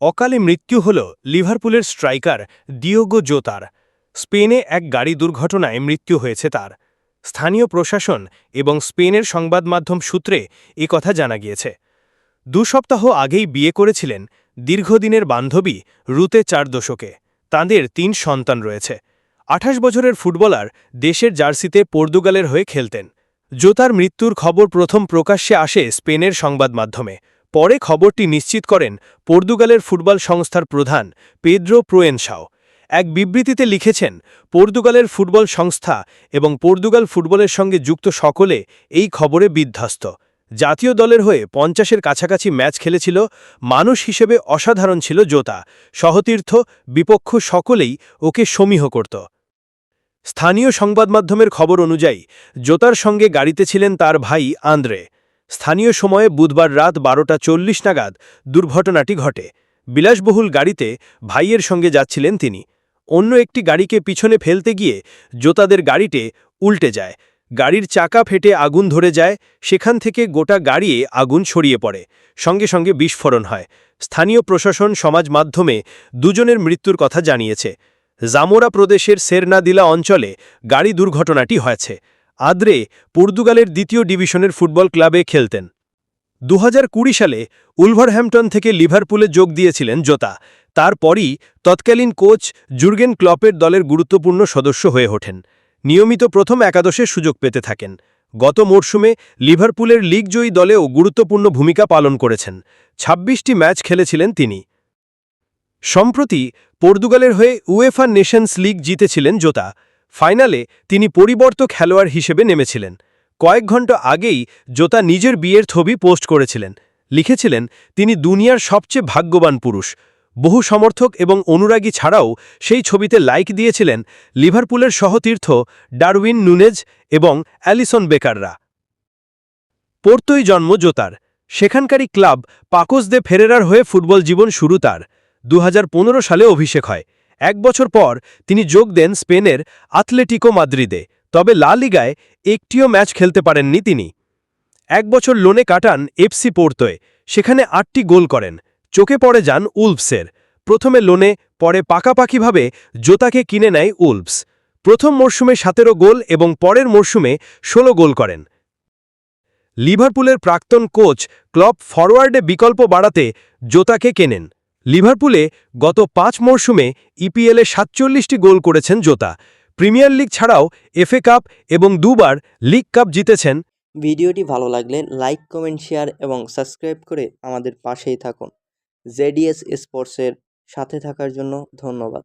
অকালে মৃত্যু হল লিভারপুলের স্ট্রাইকার ডিয়েগো জোতার। স্পেনে এক গাড়ি দুর্ঘটনায় মৃত্যু হয়েছে তার। স্থানীয় প্রশাসন এবং স্পেনের সংবাদমাধ্যম সূত্রে কথা জানা গিয়েছে। 2 সপ্তাহ আগেই বিয়ে করেছিলেন দীর্ঘদিনের বান্ধবী রুতে 4 দশকে। তাঁদের 3 সন্তান রয়েছে। 28 বছরের ফুটবলার দেশের জার্সিতে পর্তুগালের হয়ে খেলতেন। জোতার মৃত্যুর খবর প্রথম প্রকাশ্যে আসে স্পেনের সংবাদমাধ্যমে। পরে খবরটি নিশ্চিত করেন পর্তুগালের ফুটবল সংস্থার প্রধান পেদ্রো প্রোয়েনশাও। এক বিবৃতিতে লিখেছেন, পর্তুগালের ফুটবল সংস্থা এবং পর্তুগাল ফুটবলের সঙ্গে যুক্ত সকলে এই খবরে বিধ্বস্ত। জাতীয় দলের হয়ে 50-এর কাছাকাছি ম্যাচ খেলেছিল। মানুষ হিসেবে অসাধারণ ছিল জোতা। সহতীর্থ, বিপক্ষ সকলেই ওকে সমীহ করত। স্থানীয় সংবাদমাধ্যমের খবর অনুযায়ী জোতার সঙ্গে গাড়িতে ছিলেন তার ভাই আন্দ্রে। স্থানীয় সময়ে বুধবার রাত 12:40 নাগাদ দুর্ঘটনাটি ঘটে। বিলাসবহুল গাড়িতে ভাইয়ের সঙ্গে যাচ্ছিলেন তিনি। অন্য একটি গাড়িকে পিছনে ফেলতে গিয়ে জোতাদের গাড়িতে উল্টে যায়। গাড়ির চাকা ফেটে আগুন ধরে যায়। সেখান থেকে গোটা গাড়িয়ে আগুন ছড়িয়ে পড়ে। সঙ্গে সঙ্গে বিস্ফোরণ হয়। স্থানীয় প্রশাসন সমাজ মাধ্যমে দুজনের মৃত্যুর কথা জানিয়েছে। জামোরা প্রদেশের সেরনাদিলা অঞ্চলে গাড়ি দুর্ঘটনাটি হয়েছে। আদ্রে পর্তুগালের 2য় ডিভিশনের ফুটবল ক্লাবে খেলতেন। 2020 সালে উলভারহ্যাম্পটন থেকে লিভারপুলে যোগ দিয়েছিলেন জোতা। তারপরই তৎকালীন কোচ জুর্গেন ক্লপের দলের গুরুত্বপূর্ণ সদস্য হয়ে ওঠেন। নিয়মিত প্রথম একাদশের সুযোগ পেতে থাকেন। গত মরশুমে লিভারপুলের লিগজয়ী দলেও গুরুত্বপূর্ণ ভূমিকা পালন করেছেন। 26টি ম্যাচ খেলেছিলেন তিনি। সম্প্রতি পর্তুগালের হয়ে উয়েফা নেশনস লিগ জিতেছিলেন জোতা। ফাইনালে তিনি পরিবর্তক খেলোয়াড় হিসেবে নেমেছিলেন। কয়েক ঘণ্টা আগেই জোতা নিজের বিয়ের ছবি পোস্ট করেছিলেন। লিখেছিলেন, তিনি দুনিয়ার সবচেয়ে ভাগ্যবান পুরুষ। বহু সমর্থক এবং অনুরাগী ছাড়াও সেই ছবিতে লাইক দিয়েছিলেন লিভারপুলের সহতীর্থ ডারউইন নুনেজ এবং অ্যালিসন বেকাররা। পোর্তোয় জন্ম জোতার। সেখানকারই ক্লাব পাকোস দে ফেরেরার হয়ে ফুটবল জীবন শুরু তার। 2015 সালে অভিষেক হয়। 1 বছর পর তিনি যোগ দেন স্পেনের আতলেটিকো মাদ্রিদে। তবে লা লিগায় একটিও ম্যাচ খেলতে পারেননি তিনি। 1 বছর লোনে কাটান এফসি পোর্তোয়। সেখানে 8টি গোল করেন। চোখে পড়ে যান উলভসের। প্রথমে লোনে, পরে পাকাপাকিভাবে জোতাকে কিনে নেয় উলভস। প্রথম মরশুমে 17 গোল এবং পরের মরশুমে 16 গোল করেন। লিভারপুলের প্রাক্তন কোচ ক্লপ ফরওয়ার্ডে বিকল্প বাড়াতে জোতাকে কেনেন। লিভারপুলে গত 5 মরশুমে ইপিএলে 47টি গোল করেছেন জোতা। প্রিমিয়ার লিগ ছাড়াও এফএ কাপ এবং 2বার লিগ কাপ জিতেছেন। ভিডিওটি ভালো লাগলে লাইক, কমেন্ট, শেয়ার এবং সাবস্ক্রাইব করে আমাদের পাশেই থাকুন। জেডিএস স্পোর্টসের সাথে থাকার জন্য ধন্যবাদ।